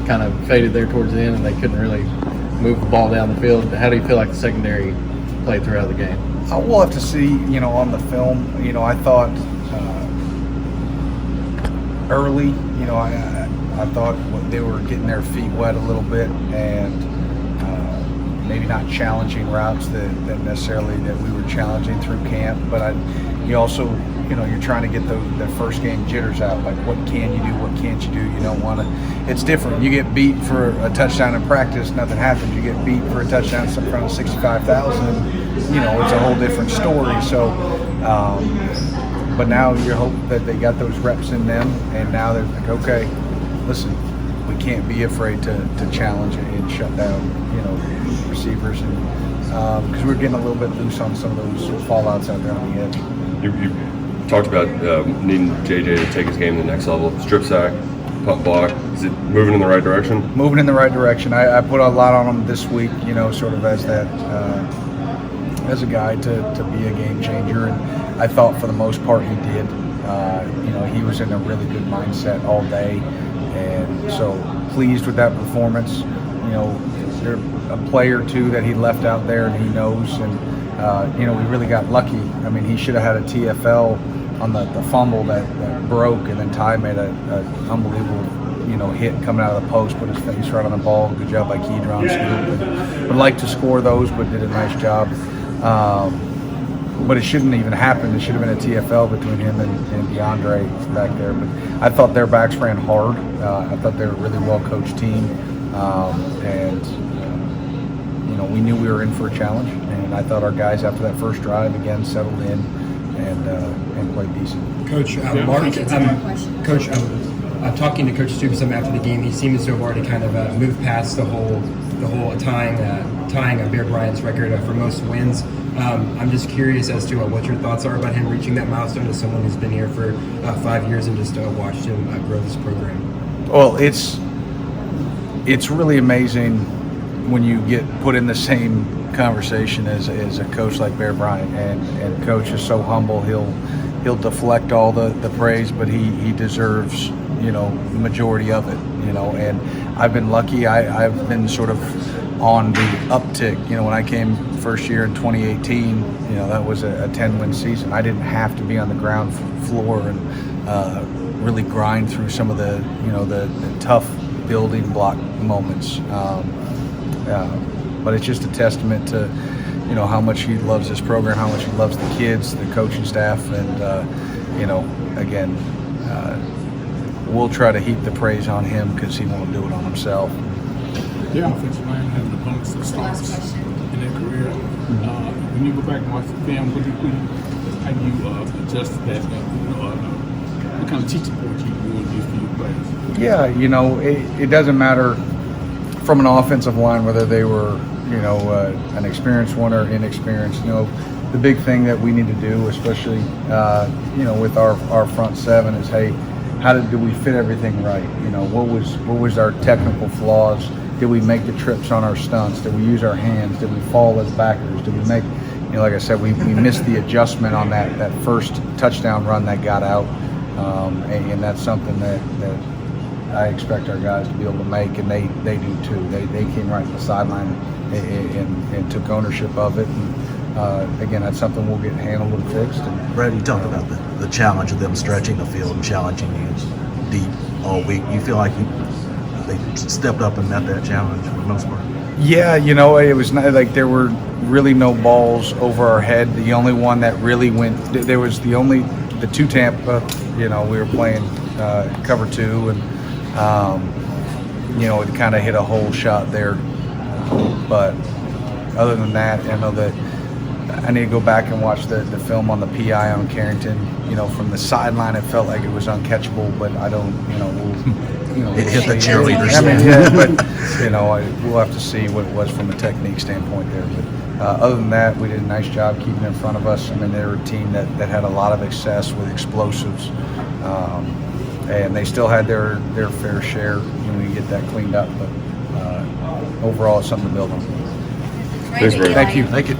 kind of faded there towards the end, and they couldn't really move the ball down the field. How do you feel like the secondary played throughout the game? We'll have to see, on the film. I thought early, I thought they were getting their feet wet a little bit and maybe not challenging routes that necessarily that we were challenging through camp. But you also, you're trying to get the first game jitters out. Like, what can you do? What can't you do? You don't want to. It's different. You get beat for a touchdown in practice, nothing happens. You get beat for a touchdown in front of 65,000. It's a whole different story. So, but now you hope that they got those reps in them, and now they're like, okay, listen, we can't be afraid to challenge and shut down, receivers, and because we're getting a little bit loose on some of those fallouts out there on the edge. You talked about needing JJ to take his game to the next level. Strip sack, punt block. Is it moving in the right direction? Moving in the right direction. I put a lot on him this week, sort of as that as a guy to be a game changer, and I thought for the most part he did. He was in a really good mindset all day, and so pleased with that performance. There a play or two that he left out there, and he knows, and we really got lucky. I mean, he should have had a TFL on the fumble that broke, and then Ty made a unbelievable hit coming out of the post, put his face right on the ball. Good job by Kedron. Would like to score those, but did a nice job. But it shouldn't even happen. It should have been a TFL between him and DeAndre back there. But I thought their backs ran hard. I thought they were a really well-coached team. And we knew we were in for a challenge. And I thought our guys, after that first drive, again, settled in and played decent. Coach, talking to Coach Stupes after the game, he seems to have already kind of moved past the whole tying Bear Bryant's record for most wins. I'm just curious as to what your thoughts are about him reaching that milestone as someone who's been here for 5 years and just watched him grow this program. Well, it's really amazing when you get put in the same conversation as a coach like Bear Bryant, and Coach is so humble. He'll deflect all the praise, but he deserves the majority of it. And I've been lucky. I've been sort of on the uptick. When I came first year in 2018, that was a 10-win season. I didn't have to be on the ground floor and really grind through some of the tough building block moments. But it's just a testament to how much he loves this program, how much he loves the kids, the coaching staff, and again, we'll try to heap the praise on him because he won't do it on himself. The offensive line has an abundance of starts in their career. When you go back and watch the film, how do you adjust to that? What kind of teaching point you do in these few players? Yeah, it doesn't matter from an offensive line whether they were, an experienced one or inexperienced. The big thing that we need to do, especially, with our front seven, is how do we fit everything right? What was our technical flaws? Did we make the trips on our stunts? Did we use our hands? Did we fall as backers? Did we make, like I said, we missed the adjustment on that first touchdown run that got out, and that's something that I expect our guys to be able to make, and they do too. They came right to the sideline and took ownership of it. And again, that's something we'll get handled and fixed. And Brad, you talked about the challenge of them stretching the field and challenging you deep all week. You feel like they stepped up and met that challenge for the most part? Yeah, it was not like there were really no balls over our head. The only one that really went, there was the two Tampa, we were playing cover two, and it kind of hit a hole shot there. But other than that, I know that I need to go back and watch the film on the PI on Carrington. From the sideline, it felt like it was uncatchable, but I don't, it hit the cheerleaders. I mean, yeah, but we'll have to see what it was from a technique standpoint there. But other than that, we did a nice job keeping in front of us. I mean, they were a team that had a lot of success with explosives, and they still had their fair share. We get that cleaned up, but overall, it's something to build on. Thanks, Brad. Thank you. Thank you.